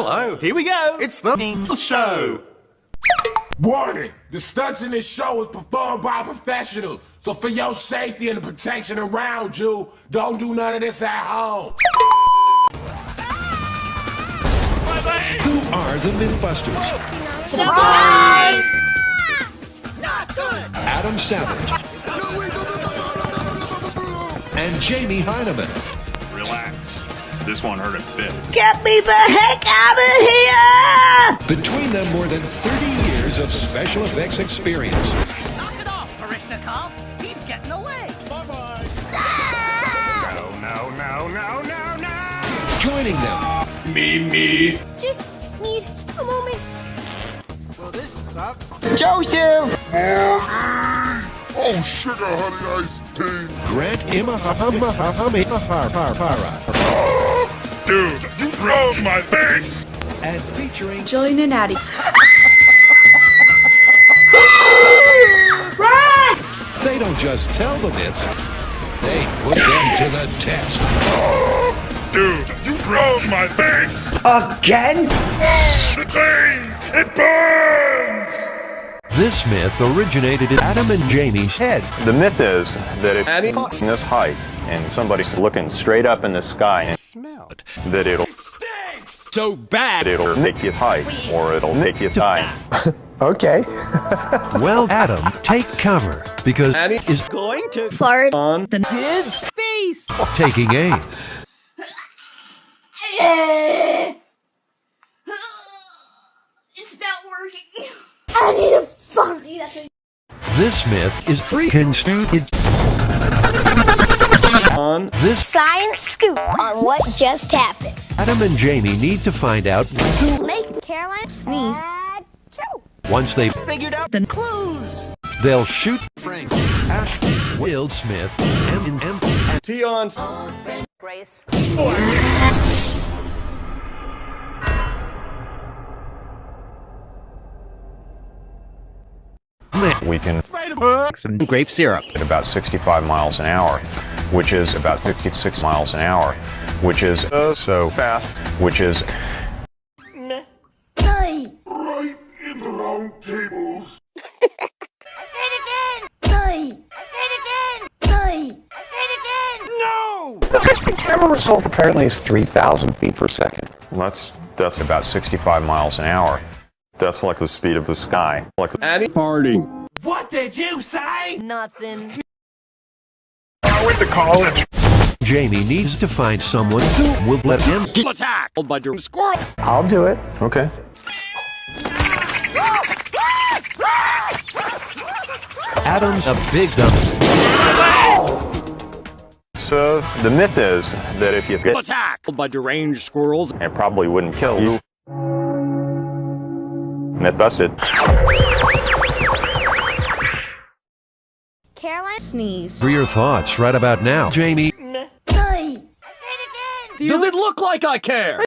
Hello, here we go. It's the show. Warning! The stunts in this show is performed by professionals. So for your safety and the protection around you, don't do none of this at home. Who are the Mythbusters? Surprise! Not good. Adam Savage and Jamie Heineman. Relax. This one hurt a bit. Get me the heck out of here! Between them, more than 30 years of special effects experience. Knock it off, Parishnikov. He's getting away. Bye-bye. No. Joining them, Me. Just need a moment. Well, this sucks. Joseph! Oh, sugar honey iced tea. Grant Imahara. Dude, you broke my face! And featuring Jillian and Addie. They don't just tell the myths, they put them to the test. Dude, you broke my face! Again? The thing! It burns! This myth originated in Adam and Jamie's head. The myth is that if Addie in this height and somebody's looking straight up in the sky and Smelled. that it'll So bad. make you height or it'll make you die. Okay. Well, Adam, take cover because Addie is Going to Fart. on his face. taking aim. It's not working. I need a fart. This myth is freaking stupid. on This Science scoop on what just happened. Adam and Jamie need to find out who. Make Caroline sneeze. Once they Figured out the clues. they'll shoot Frank. Ash, Will Smith, and Tion. Grace. We can Some grape syrup. at about 65 miles an hour, which is about 56 miles an hour, which is so fast, which is Hey. Right in the round tables. Say it again. Hey. Say it again. Hey. Say it again. No. The high-speed camera result apparently is 3,000 feet per second. that's about 65 miles an hour. That's like the speed of the sky. Like Addie Farting. What did you say? Nothing. I went to college. Jamie needs to find someone who will let him. Attack by the squirrel. I'll do it. Okay. Adam's a big dummy. So the myth is that if you get Attack by deranged squirrels. it probably wouldn't kill you. Myth busted. Caroline sneeze. For your thoughts right about now, Jamie. Hey. Say it again. Does it look like I care?